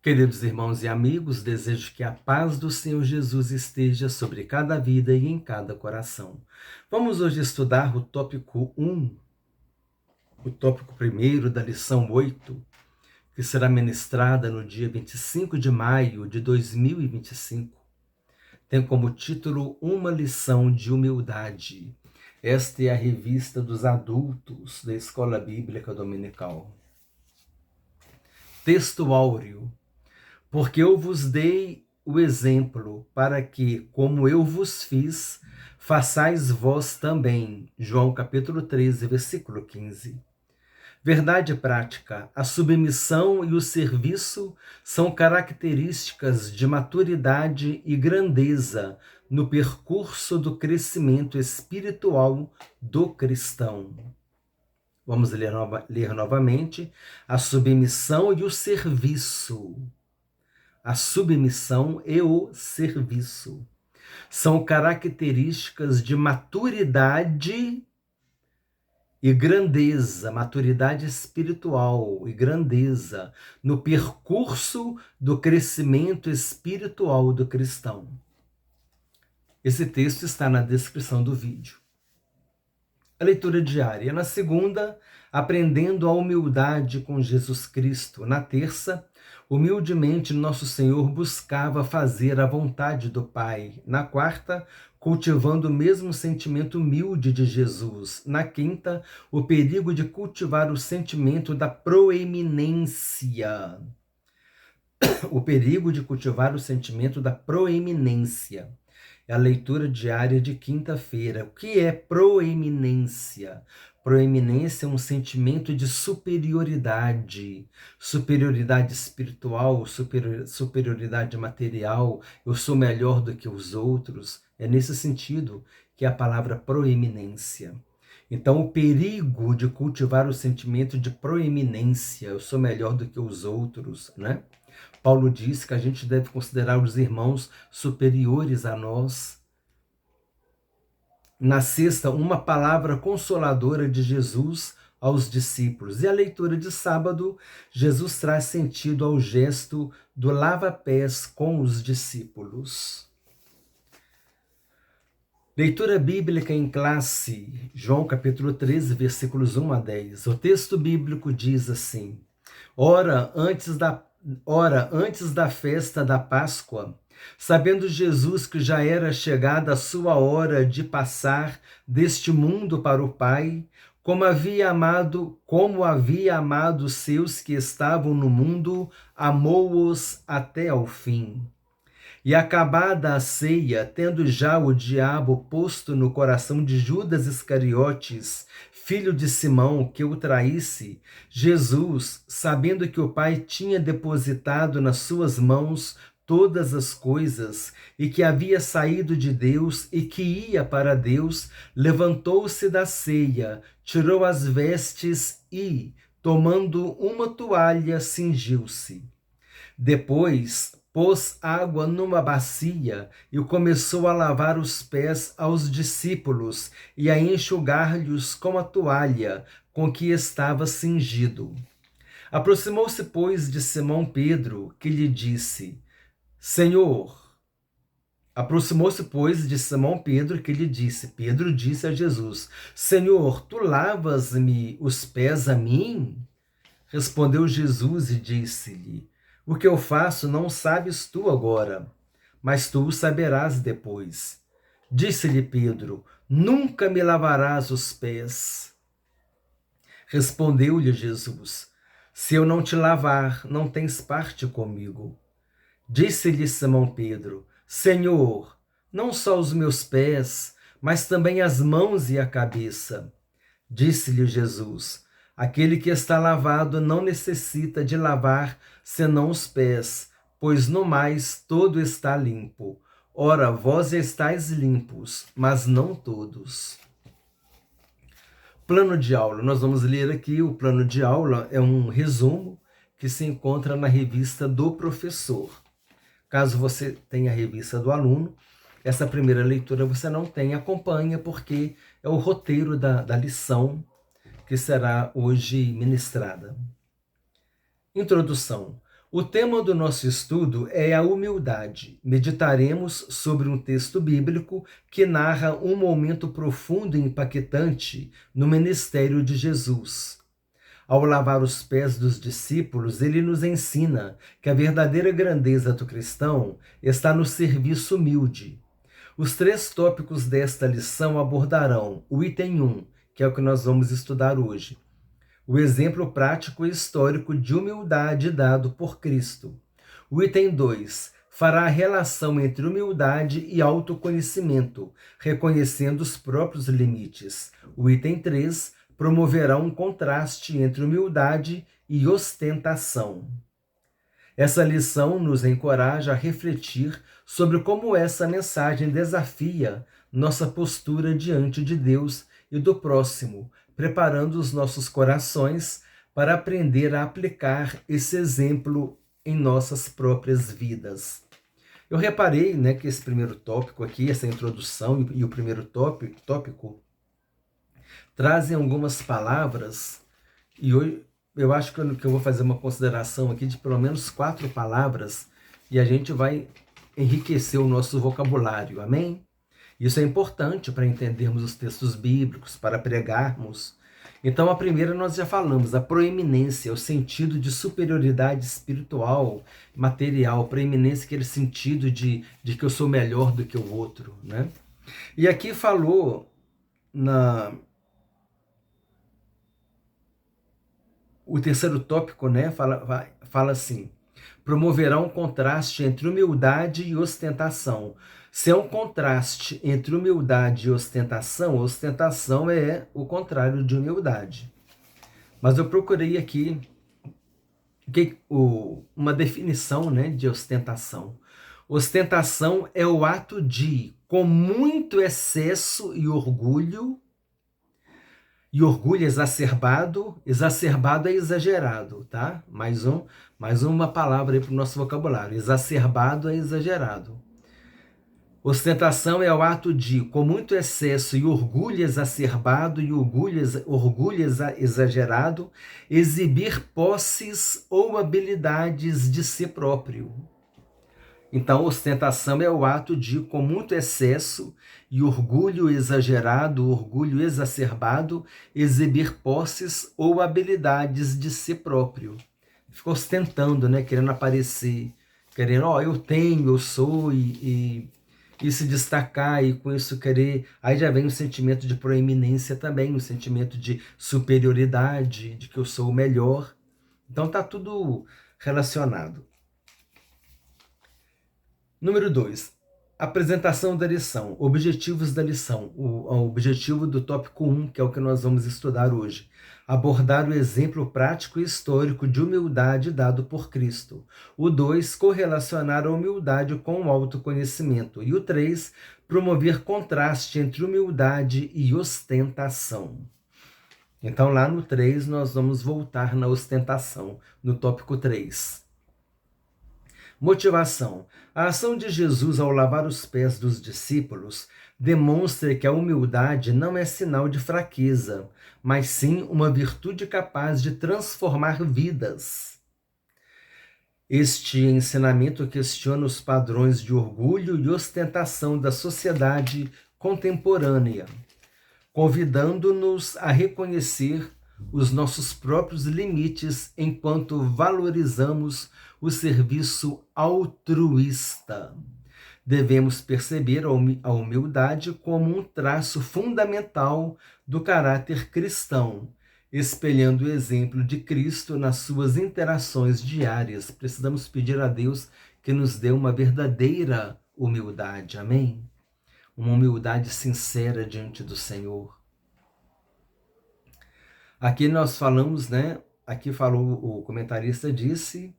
Queridos irmãos e amigos, desejo que a paz do Senhor Jesus esteja sobre cada vida e em cada coração. Vamos hoje estudar o tópico 1, o tópico 1 da lição 8, que será ministrada no dia 25 de maio de 2025. Tem como título Uma Lição de Humildade. Esta é a revista dos adultos da Escola Bíblica Dominical. Texto áureo. Porque eu vos dei o exemplo, para que, como eu vos fiz, façais vós também. João capítulo 13, versículo 15. Verdade prática: a submissão e o serviço são características de maturidade e grandeza no percurso do crescimento espiritual do cristão. Vamos ler novamente. A submissão e o serviço. A submissão e o serviço são características de maturidade e grandeza, maturidade espiritual e grandeza no percurso do crescimento espiritual do cristão. Esse texto está na descrição do vídeo. A leitura diária. Na segunda, aprendendo a humildade com Jesus Cristo. Na terça, humildemente nosso Senhor buscava fazer a vontade do Pai. Na quarta, cultivando o mesmo sentimento humilde de Jesus. Na quinta, o perigo de cultivar o sentimento da proeminência. O perigo de cultivar o sentimento da proeminência. É a leitura diária de quinta-feira. O que é proeminência? Proeminência é um sentimento de superioridade, superioridade espiritual, superioridade material. Eu sou melhor do que os outros. É nesse sentido que é a palavra proeminência. Então, o perigo de cultivar o sentimento de proeminência, eu sou melhor do que os outros, né? Paulo diz que a gente deve considerar os irmãos superiores a nós. Na sexta, uma palavra consoladora de Jesus aos discípulos. E a leitura de sábado, Jesus traz sentido ao gesto do lava-pés com os discípulos. Leitura bíblica em classe, João capítulo 13, versículos 1 a 10. O texto bíblico diz assim: Ora, antes da festa da Páscoa, sabendo Jesus que já era chegada a sua hora de passar deste mundo para o Pai, como havia amado os seus que estavam no mundo, amou-os até ao fim. E acabada a ceia, tendo já o diabo posto no coração de Judas Iscariotes, filho de Simão, que o traísse, Jesus, sabendo que o Pai tinha depositado nas suas mãos todas as coisas, e que havia saído de Deus e que ia para Deus, levantou-se da ceia, tirou as vestes e, tomando uma toalha, cingiu-se. Depois, pôs água numa bacia e começou a lavar os pés aos discípulos e a enxugar-lhes com a toalha com que estava cingido. Aproximou-se, pois, de Simão Pedro, que lhe disse: Pedro disse a Jesus: Senhor, tu lavas-me os pés a mim? Respondeu Jesus e disse-lhe: O que eu faço não sabes tu agora, mas tu o saberás depois. Disse-lhe Pedro: Nunca me lavarás os pés. Respondeu-lhe Jesus: Se eu não te lavar, não tens parte comigo. Disse-lhe Simão Pedro: Senhor, não só os meus pés, mas também as mãos e a cabeça. Disse-lhe Jesus: Aquele que está lavado não necessita de lavar senão os pés, pois no mais todo está limpo. Ora, vós estáis limpos, mas não todos. Plano de aula. Nós vamos ler aqui o plano de aula, é um resumo que se encontra na revista do professor. Caso você tenha a revista do aluno, essa primeira leitura você não tem, acompanha, porque é o roteiro da lição que será hoje ministrada. Introdução. O tema do nosso estudo é a humildade. Meditaremos sobre um texto bíblico que narra um momento profundo e impactante no ministério de Jesus. Ao lavar os pés dos discípulos, ele nos ensina que a verdadeira grandeza do cristão está no serviço humilde. Os 3 tópicos desta lição abordarão o item 1, que é o que nós vamos estudar hoje. O exemplo prático e histórico de humildade dado por Cristo. O item 2 fará a relação entre humildade e autoconhecimento, reconhecendo os próprios limites. O item 3 promoverá um contraste entre humildade e ostentação. Essa lição nos encoraja a refletir sobre como essa mensagem desafia nossa postura diante de Deus e do próximo, preparando os nossos corações para aprender a aplicar esse exemplo em nossas próprias vidas. Eu reparei, que esse primeiro tópico aqui, essa introdução e o primeiro tópico trazem algumas palavras, e hoje eu acho que eu vou fazer uma consideração aqui de pelo menos 4 palavras, e a gente vai enriquecer o nosso vocabulário, amém? Isso é importante para entendermos os textos bíblicos, para pregarmos. Então, a primeira nós já falamos, a proeminência, o sentido de superioridade espiritual, material, proeminência, aquele sentido de que eu sou melhor do que o outro, né? E aqui falou o terceiro tópico, fala assim: promoverá um contraste entre humildade e ostentação. Se é um contraste entre humildade e ostentação é o contrário de humildade. Mas eu procurei aqui uma definição, de ostentação. Ostentação é o ato de, com muito excesso e orgulho exacerbado é exagerado, tá? Mais uma palavra aí para o nosso vocabulário. Exacerbado é exagerado. Ostentação é o ato de, com muito excesso e orgulho exacerbado e orgulho exagerado, exibir posses ou habilidades de si próprio. Então, ostentação é o ato de, com muito excesso e orgulho exagerado, orgulho exacerbado, exibir posses ou habilidades de si próprio. Fica ostentando, querendo aparecer, querendo, eu tenho, eu sou, e se destacar, e com isso querer. Aí já vem um sentimento de proeminência também, um sentimento de superioridade, de que eu sou o melhor. Então tá tudo relacionado. Número 2, apresentação da lição, objetivos da lição. O objetivo do tópico 1, que é o que nós vamos estudar hoje. Abordar o exemplo prático e histórico de humildade dado por Cristo. O 2, correlacionar a humildade com o autoconhecimento. E o 3, promover contraste entre humildade e ostentação. Então, lá no 3, nós vamos voltar na ostentação, no tópico 3. Motivação. A ação de Jesus ao lavar os pés dos discípulos demonstra que a humildade não é sinal de fraqueza, mas sim uma virtude capaz de transformar vidas. Este ensinamento questiona os padrões de orgulho e ostentação da sociedade contemporânea, convidando-nos a reconhecer os nossos próprios limites enquanto valorizamos o serviço altruísta. Devemos perceber a humildade como um traço fundamental do caráter cristão, espelhando o exemplo de Cristo nas suas interações diárias. Precisamos pedir a Deus que nos dê uma verdadeira humildade, amém? Uma humildade sincera diante do Senhor. Aqui nós falamos, aqui falou, o comentarista disse,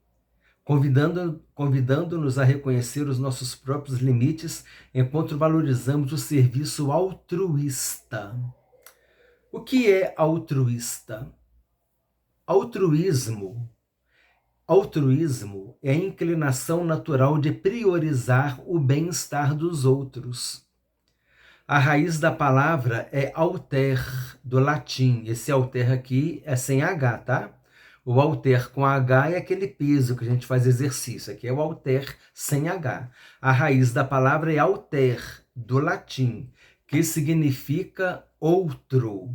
convidando-nos a reconhecer os nossos próprios limites enquanto valorizamos o serviço altruísta. O que é altruísta? Altruísmo é a inclinação natural de priorizar o bem-estar dos outros. A raiz da palavra é alter, do latim. Esse alter aqui é sem H, tá? O halter com H é aquele peso que a gente faz exercício. Aqui é o halter sem H. A raiz da palavra é alter, do latim, que significa outro.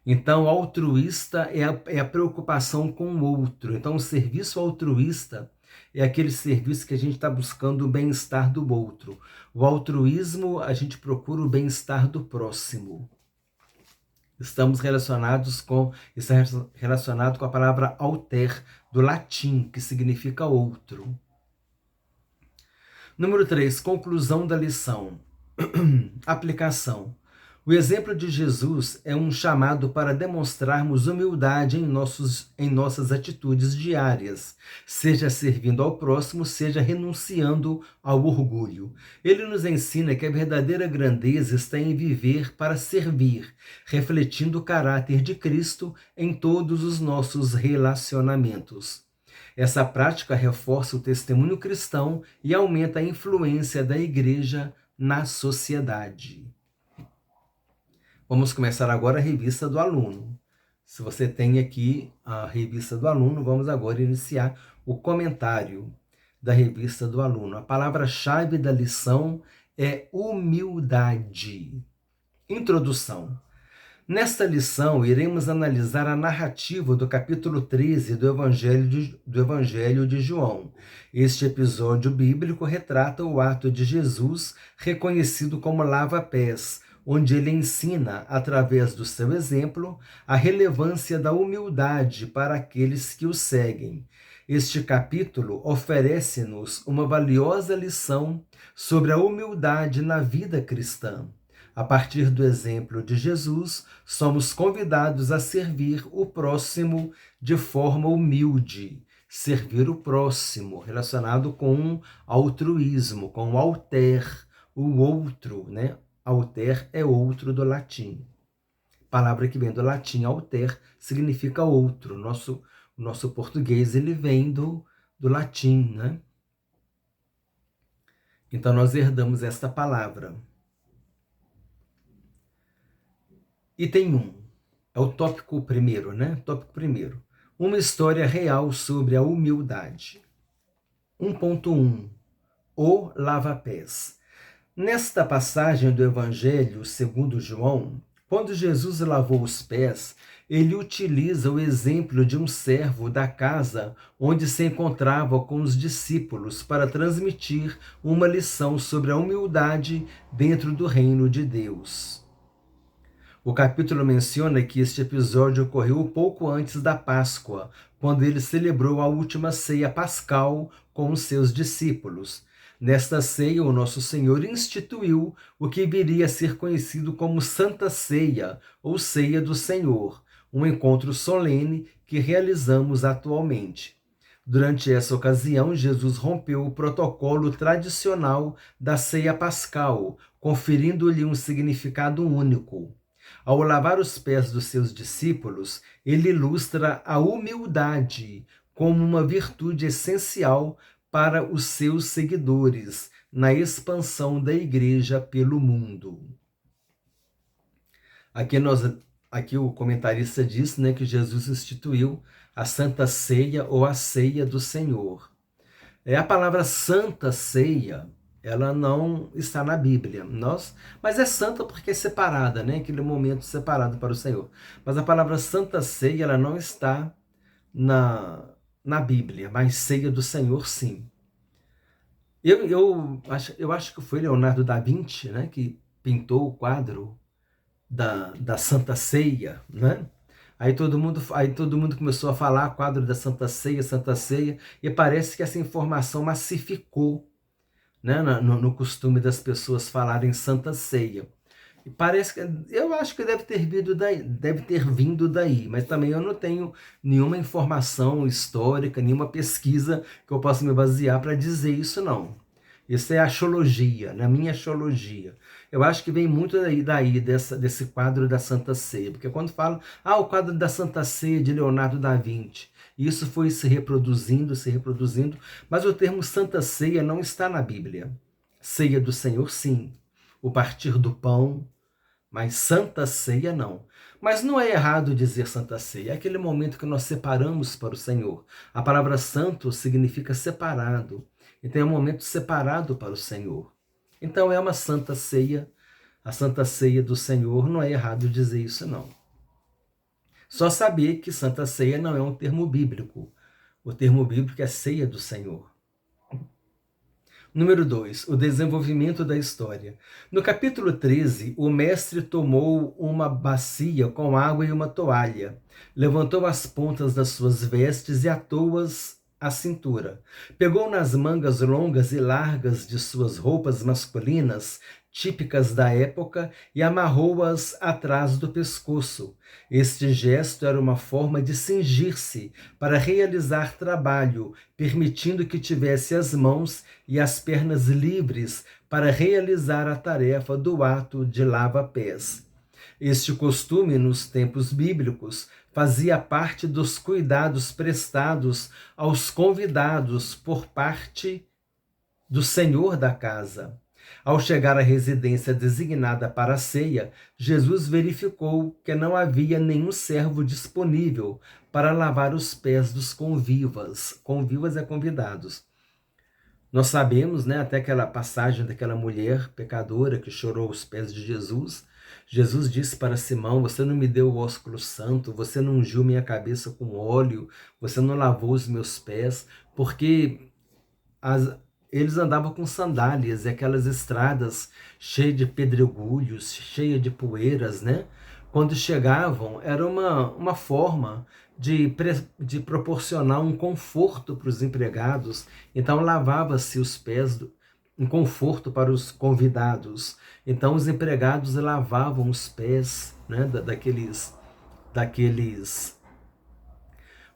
Então, altruísta é a preocupação com o outro. Então, o serviço altruísta é aquele serviço que a gente está buscando o bem-estar do outro. O altruísmo, a gente procura o bem-estar do próximo. Está relacionado com a palavra alter, do latim, que significa outro. Número 3, conclusão da lição. Aplicação. O exemplo de Jesus é um chamado para demonstrarmos humildade em nossas atitudes diárias, seja servindo ao próximo, seja renunciando ao orgulho. Ele nos ensina que a verdadeira grandeza está em viver para servir, refletindo o caráter de Cristo em todos os nossos relacionamentos. Essa prática reforça o testemunho cristão e aumenta a influência da igreja na sociedade. Vamos começar agora a revista do aluno. Se você tem aqui a revista do aluno, vamos agora iniciar o comentário da revista do aluno. A palavra-chave da lição é humildade. Introdução. Nesta lição, iremos analisar a narrativa do capítulo 13 do Evangelho de João. Este episódio bíblico retrata o ato de Jesus, reconhecido como lava-pés, onde ele ensina, através do seu exemplo, a relevância da humildade para aqueles que o seguem. Este capítulo oferece-nos uma valiosa lição sobre a humildade na vida cristã. A partir do exemplo de Jesus, somos convidados a servir o próximo de forma humilde. Servir o próximo, relacionado com altruísmo, com alter, o outro, né? Alter é outro do latim. Palavra que vem do latim, alter, significa outro. O nosso português, ele vem do latim, né? Então, nós herdamos esta palavra. Item 1. É o tópico primeiro, né? Tópico primeiro. Uma história real sobre a humildade. 1.1. O lava-pés. Nesta passagem do Evangelho segundo João, quando Jesus lavou os pés, ele utiliza o exemplo de um servo da casa onde se encontrava com os discípulos para transmitir uma lição sobre a humildade dentro do reino de Deus. O capítulo menciona que este episódio ocorreu pouco antes da Páscoa, quando ele celebrou a última ceia pascal com os seus discípulos. Nesta ceia, o nosso Senhor instituiu o que viria a ser conhecido como Santa Ceia, ou Ceia do Senhor, um encontro solene que realizamos atualmente. Durante essa ocasião, Jesus rompeu o protocolo tradicional da ceia pascal, conferindo-lhe um significado único. Ao lavar os pés dos seus discípulos, ele ilustra a humildade como uma virtude essencial para os seus seguidores na expansão da igreja pelo mundo. Aqui o comentarista diz, né, que Jesus instituiu a Santa Ceia ou a Ceia do Senhor. A palavra Santa Ceia, ela não está na Bíblia. Mas é santa porque é separada, né? Aquele momento separado para o Senhor. Mas a palavra Santa Ceia, ela não está na Bíblia, mas Ceia do Senhor, sim. Eu acho que foi Leonardo da Vinci, né, que pintou o quadro da Santa Ceia, né? Aí todo mundo começou a falar quadro da Santa Ceia, e parece que essa informação massificou, né, no costume das pessoas falarem Santa Ceia. E parece que, eu acho que deve ter vindo daí, mas também eu não tenho nenhuma informação histórica, nenhuma pesquisa que eu possa me basear para dizer isso, não. Isso é axiologia, na minha axiologia. Eu acho que vem muito daí desse quadro da Santa Ceia, porque quando falam, o quadro da Santa Ceia de Leonardo da Vinci, isso foi se reproduzindo, mas o termo Santa Ceia não está na Bíblia. Ceia do Senhor, sim. O partir do pão, mas Santa Ceia não. Mas não é errado dizer Santa Ceia, é aquele momento que nós separamos para o Senhor. A palavra santo significa separado, então é um momento separado para o Senhor. Então é uma Santa Ceia, a Santa Ceia do Senhor, não é errado dizer isso não. Só saber que Santa Ceia não é um termo bíblico. O termo bíblico é ceia do Senhor. Número 2, o desenvolvimento da história. No capítulo 13, o mestre tomou uma bacia com água e uma toalha, levantou as pontas das suas vestes e atou-as à cintura. Pegou nas mangas longas e largas de suas roupas masculinas, típicas da época, e amarrou-as atrás do pescoço. Este gesto era uma forma de cingir-se para realizar trabalho, permitindo que tivesse as mãos e as pernas livres para realizar a tarefa do ato de lava-pés. Este costume, nos tempos bíblicos, fazia parte dos cuidados prestados aos convidados por parte do senhor da casa. Ao chegar à residência designada para a ceia, Jesus verificou que não havia nenhum servo disponível para lavar os pés dos convivas. Convivas é convidados. Nós sabemos, né, até aquela passagem daquela mulher pecadora que chorou aos pés de Jesus. Jesus disse para Simão: você não me deu o ósculo santo, você não ungiu minha cabeça com óleo, você não lavou os meus pés, porque eles andavam com sandálias e aquelas estradas cheias de pedregulhos, cheias de poeiras, né? Quando chegavam, era uma forma de proporcionar um conforto para os empregados. Então, lavava-se os pés, um conforto para os convidados. Então, os empregados lavavam os pés, né,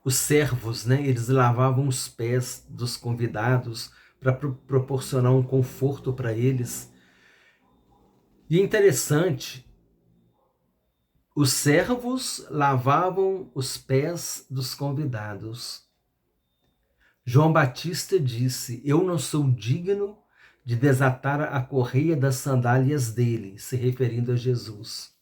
os servos, né, eles lavavam os pés dos convidados para proporcionar um conforto para eles. E é interessante, os servos lavavam os pés dos convidados. João Batista disse: eu não sou digno de desatar a correia das sandálias dele, se referindo a Jesus.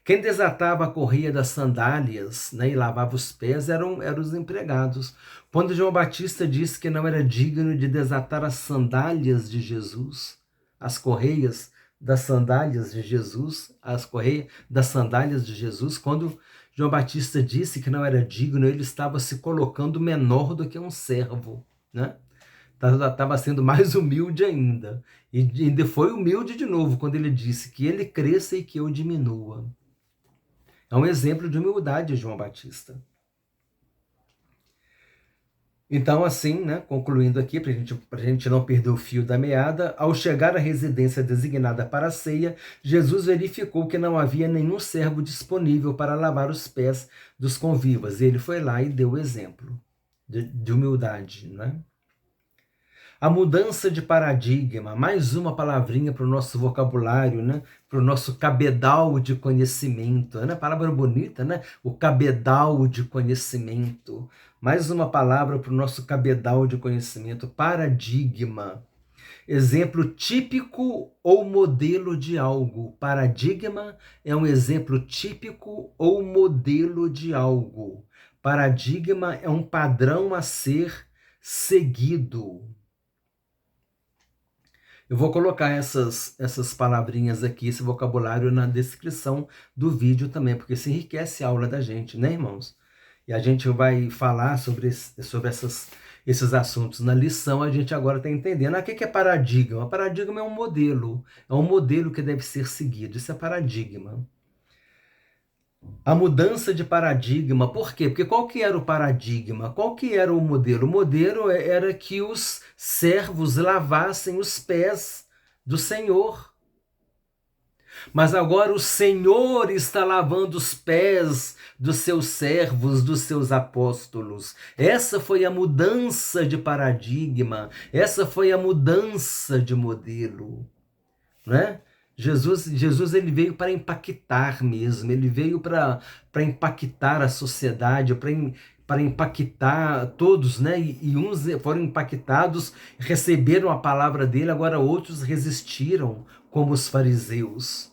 Quem desatava a correia das sandálias, né, e lavava os pés eram os empregados. Quando João Batista disse que não era digno de desatar as sandálias de Jesus, as correias das sandálias de Jesus, as correias das sandálias de Jesus, quando João Batista disse que não era digno, ele estava se colocando menor do que um servo, né? Estava sendo mais humilde ainda. E ainda foi humilde de novo quando ele disse que ele cresça e que eu diminua. É um exemplo de humildade, João Batista. Então, assim, né, concluindo aqui, para a gente não perder o fio da meada, ao chegar à residência designada para a ceia, Jesus verificou que não havia nenhum servo disponível para lavar os pés dos convivas. E ele foi lá e deu o exemplo de humildade, né? A mudança de paradigma, mais uma palavrinha para o nosso vocabulário, né? Para o nosso cabedal de conhecimento. Né? Palavra bonita, né? O cabedal de conhecimento. Mais uma palavra para o nosso cabedal de conhecimento. Paradigma. Exemplo típico ou modelo de algo. Paradigma é um exemplo típico ou modelo de algo. Paradigma é um padrão a ser seguido. Eu vou colocar essas palavrinhas aqui, esse vocabulário na descrição do vídeo também, porque isso enriquece a aula da gente, né, irmãos? E a gente vai falar sobre esses assuntos na lição, a gente agora está entendendo. O que é paradigma? Paradigma é um modelo que deve ser seguido, isso é paradigma. A mudança de paradigma, por quê? Porque qual que era o paradigma? Qual que era o modelo? O modelo era que os servos lavassem os pés do Senhor. Mas agora o Senhor está lavando os pés dos seus servos, dos seus apóstolos. Essa foi a mudança de paradigma, essa foi a mudança de modelo, né? Jesus ele veio para impactar mesmo, ele veio para impactar a sociedade, para impactar todos, né? E uns foram impactados, receberam a palavra dele, agora outros resistiram, como os fariseus.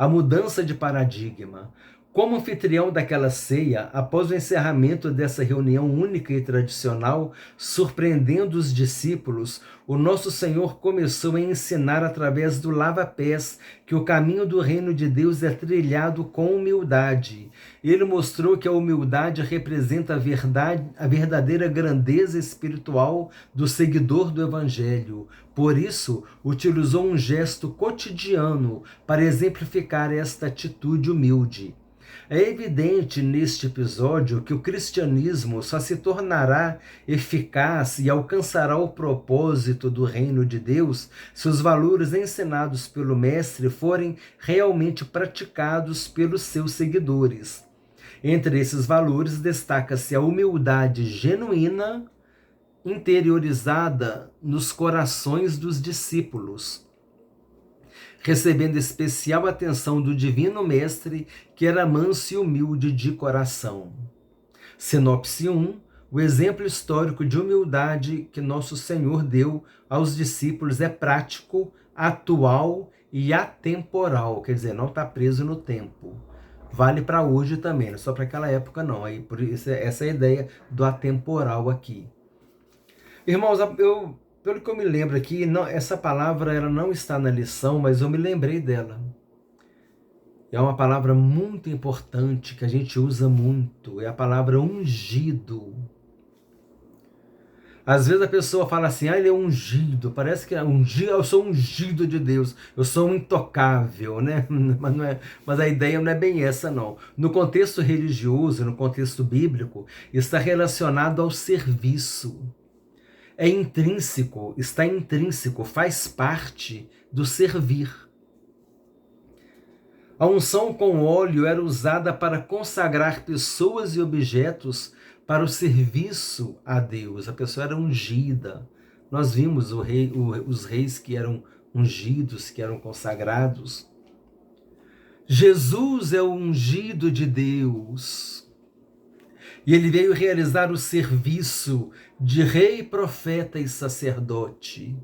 a mudança de paradigma. Como anfitrião daquela ceia, após o encerramento dessa reunião única e tradicional, surpreendendo os discípulos, o nosso Senhor começou a ensinar através do lava-pés que o caminho do reino de Deus é trilhado com humildade. Ele mostrou que a humildade representa a verdadeira grandeza espiritual do seguidor do Evangelho. Por isso, utilizou um gesto cotidiano para exemplificar esta atitude humilde. É evidente neste episódio que o cristianismo só se tornará eficaz e alcançará o propósito do reino de Deus se os valores ensinados pelo Mestre forem realmente praticados pelos seus seguidores. Entre esses valores destaca-se a humildade genuína, interiorizada nos corações dos discípulos, recebendo especial atenção do Divino Mestre, que era manso e humilde de coração. Sinopse 1. O exemplo histórico de humildade que nosso Senhor deu aos discípulos é prático, atual e atemporal, quer dizer, não está preso no tempo. Vale para hoje também, não é só para aquela época não. Aí, por isso, essa é a ideia do atemporal aqui. Irmãos, pelo que eu me lembro aqui, essa palavra ela não está na lição, mas eu me lembrei dela. É uma palavra muito importante que a gente usa muito, é a palavra ungido. Às vezes a pessoa fala assim, ele é ungido, parece que eu sou ungido de Deus, eu sou um intocável, né? Mas a ideia não é bem essa, não. No contexto religioso, no contexto bíblico, está relacionado ao serviço. É intrínseco, está intrínseco, faz parte do servir. A unção com óleo era usada para consagrar pessoas e objetos para o serviço a Deus. A pessoa era ungida. Nós vimos os reis que eram ungidos, que eram consagrados. Jesus é o ungido de Deus. E ele veio realizar o serviço de rei, profeta e sacerdote.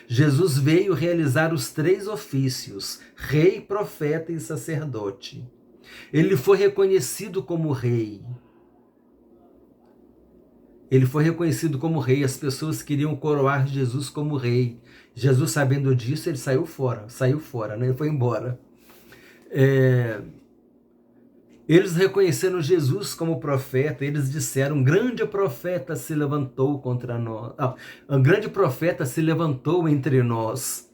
Jesus veio realizar os 3 ofícios, rei, profeta e sacerdote. Ele foi reconhecido como rei. Ele foi reconhecido como rei. As pessoas queriam coroar Jesus como rei. Jesus, sabendo disso, ele saiu fora, né? Ele foi embora. Eles reconheceram Jesus como profeta, eles disseram, um grande profeta se levantou contra nós. Um grande profeta se levantou entre nós.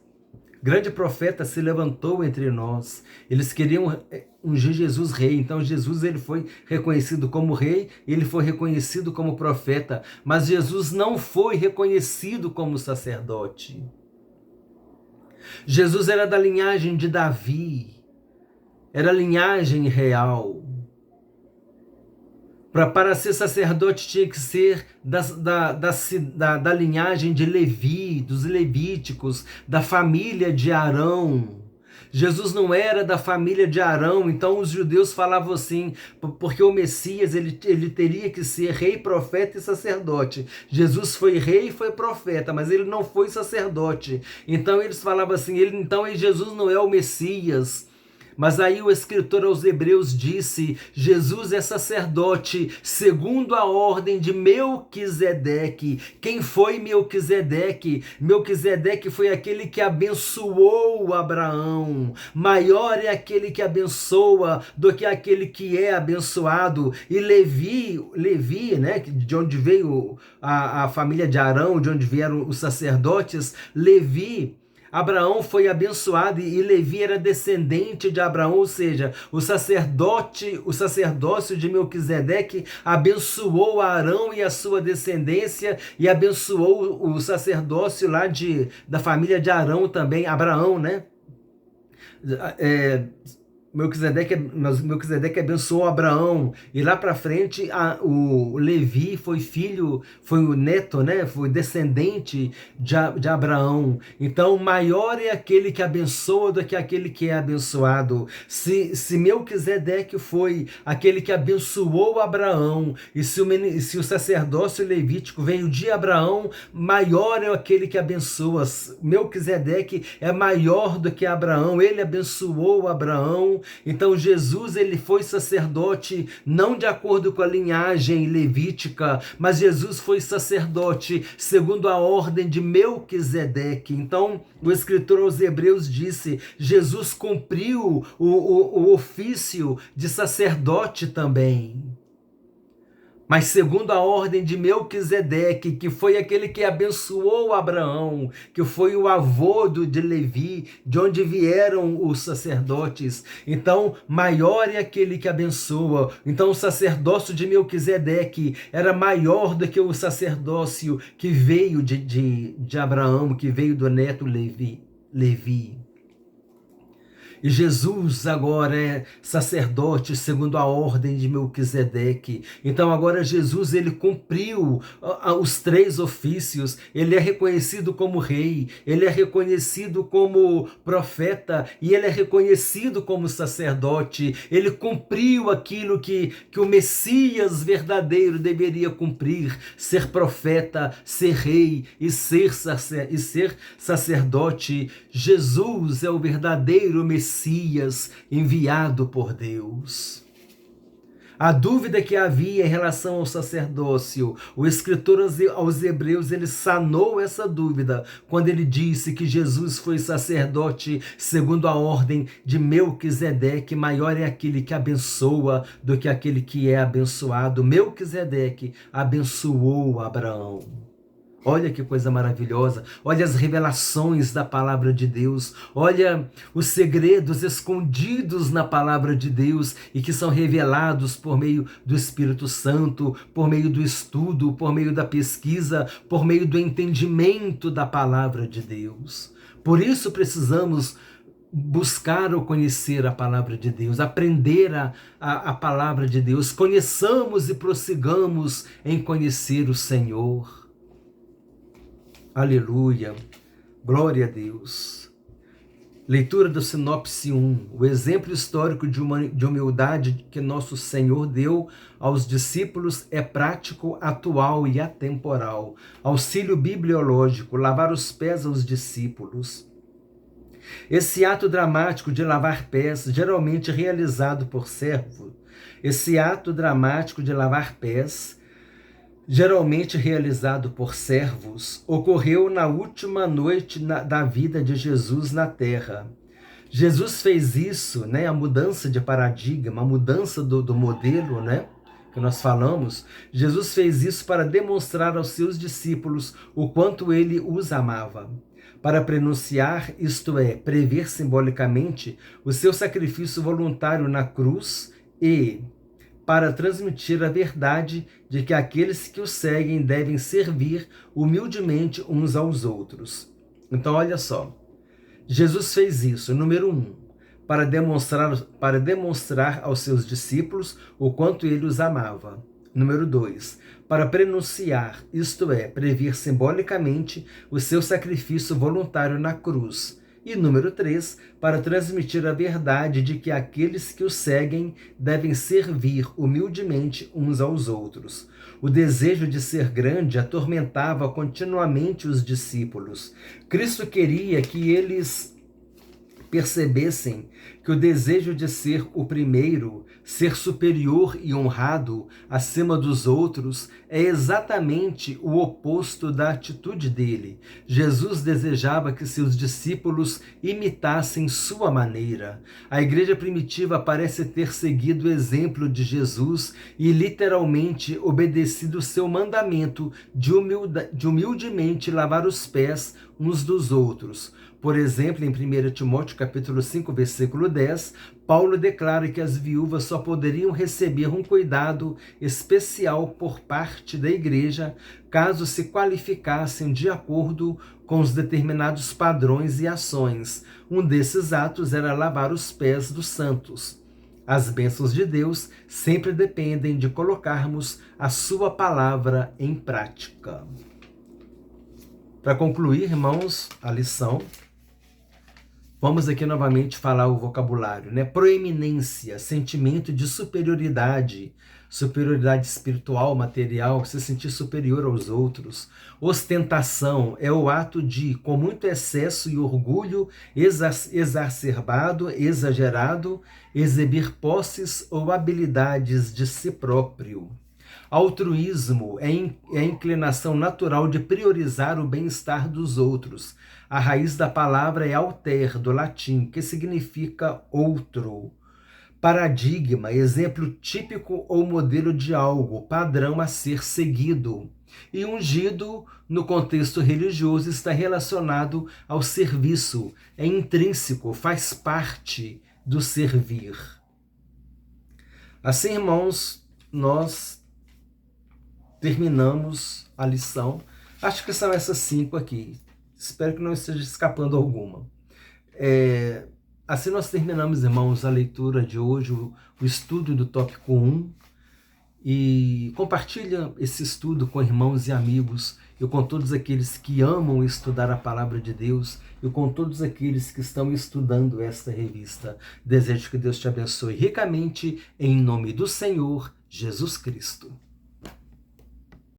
Grande profeta se levantou entre nós. Eles queriam ungir Jesus rei, então Jesus ele foi reconhecido como rei, ele foi reconhecido como profeta, mas Jesus não foi reconhecido como sacerdote. Jesus era da linhagem de Davi, era a linhagem real. Para ser sacerdote tinha que ser da linhagem de Levi, dos levíticos, da família de Arão. Jesus não era da família de Arão, então os judeus falavam assim, porque o Messias ele teria que ser rei, profeta e sacerdote. Jesus foi rei e foi profeta, mas ele não foi sacerdote. Então eles falavam assim, Jesus não é o Messias. Mas aí o escritor aos Hebreus disse, Jesus é sacerdote segundo a ordem de Melquisedeque. Quem foi Melquisedeque? Melquisedeque foi aquele que abençoou Abraão. Maior é aquele que abençoa do que aquele que é abençoado. E Levi, né, de onde veio a família de Arão, de onde vieram os sacerdotes, Abraão foi abençoado e Levi era descendente de Abraão, ou seja, o sacerdócio de Melquisedeque abençoou Arão e a sua descendência e abençoou o sacerdócio lá da família de Arão também, Abraão, né? Melquisedeque abençoou Abraão, e lá para frente o Levi foi o neto, né? Foi descendente de Abraão. Então, maior é aquele que abençoa do que aquele que é abençoado. Se Melquisedeque foi aquele que abençoou Abraão, e se o sacerdócio levítico veio de Abraão, maior é aquele que abençoa. Melquisedeque é maior do que Abraão, ele abençoou Abraão. Então Jesus, ele foi sacerdote não de acordo com a linhagem levítica, mas Jesus foi sacerdote segundo a ordem de Melquisedeque. Então o escritor aos Hebreus disse: Jesus cumpriu o ofício de sacerdote também, mas segundo a ordem de Melquisedeque, que foi aquele que abençoou Abraão, que foi o avô de Levi, de onde vieram os sacerdotes. Então, maior é aquele que abençoa. Então, o sacerdócio de Melquisedeque era maior do que o sacerdócio que veio de Abraão, que veio do neto Levi. E Jesus agora é sacerdote segundo a ordem de Melquisedeque. Então agora Jesus, ele cumpriu os 3 ofícios. Ele é reconhecido como rei, ele é reconhecido como profeta e ele é reconhecido como sacerdote. Ele cumpriu aquilo que o Messias verdadeiro deveria cumprir: ser profeta, ser rei e ser sacerdote. Jesus é o verdadeiro Messias enviado por Deus. A dúvida que havia em relação ao sacerdócio, o escritor aos Hebreus, ele sanou essa dúvida quando ele disse que Jesus foi sacerdote segundo a ordem de Melquisedeque. Maior é aquele que abençoa do que aquele que é abençoado. Melquisedeque abençoou Abraão. Olha que coisa maravilhosa, olha as revelações da palavra de Deus, olha os segredos escondidos na palavra de Deus e que são revelados por meio do Espírito Santo, por meio do estudo, por meio da pesquisa, por meio do entendimento da palavra de Deus. Por isso precisamos buscar ou conhecer a palavra de Deus, aprender a palavra de Deus. Conheçamos e prossigamos em conhecer o Senhor. Aleluia, glória a Deus. Leitura do Sinopse 1, o exemplo histórico de humildade que nosso Senhor deu aos discípulos é prático, atual e atemporal. Auxílio bibliológico, lavar os pés aos discípulos. Esse ato dramático de lavar pés, geralmente realizado por servo, geralmente realizado por servos, ocorreu na última noite da vida de Jesus na terra. Jesus fez isso, né, a mudança de paradigma, a mudança do modelo, né, que nós falamos. Jesus fez isso para demonstrar aos seus discípulos o quanto ele os amava. Para prenunciar, isto é, prever simbolicamente, o seu sacrifício voluntário na cruz e para transmitir a verdade de que aqueles que o seguem devem servir humildemente uns aos outros. Então, olha só, Jesus fez isso, número 1, para demonstrar aos seus discípulos o quanto ele os amava. Número 2, para prenunciar, isto é, prever simbolicamente o seu sacrifício voluntário na cruz. E número 3, para transmitir a verdade de que aqueles que o seguem devem servir humildemente uns aos outros. O desejo de ser grande atormentava continuamente os discípulos. Cristo queria que eles percebessem que o desejo de ser o primeiro, ser superior e honrado acima dos outros, é exatamente o oposto da atitude dele. Jesus desejava que seus discípulos imitassem sua maneira. A igreja primitiva parece ter seguido o exemplo de Jesus e literalmente obedecido seu mandamento de humildemente lavar os pés uns dos outros. Por exemplo, em 1 Timóteo capítulo 5, versículo 10, Paulo declara que as viúvas só poderiam receber um cuidado especial por parte da igreja caso se qualificassem de acordo com os determinados padrões e ações. Um desses atos era lavar os pés dos santos. As bênçãos de Deus sempre dependem de colocarmos a sua palavra em prática. Para concluir, irmãos, a lição, vamos aqui novamente falar o vocabulário, né? Proeminência, sentimento de superioridade, superioridade espiritual, material, se sentir superior aos outros. Ostentação é o ato de, com muito excesso e orgulho exacerbado, exagerado, exibir posses ou habilidades de si próprio. Altruísmo é a inclinação natural de priorizar o bem-estar dos outros. A raiz da palavra é alter, do latim, que significa outro. Paradigma, exemplo típico ou modelo de algo, padrão a ser seguido. E ungido, no contexto religioso, está relacionado ao serviço, é intrínseco, faz parte do servir. Assim, irmãos, nós terminamos a lição. Acho que são essas 5 aqui. Espero que não esteja escapando alguma. Assim nós terminamos, irmãos, a leitura de hoje, o estudo do tópico 1. E compartilha esse estudo com irmãos e amigos, e com todos aqueles que amam estudar a palavra de Deus, e com todos aqueles que estão estudando esta revista. Desejo que Deus te abençoe ricamente, em nome do Senhor Jesus Cristo.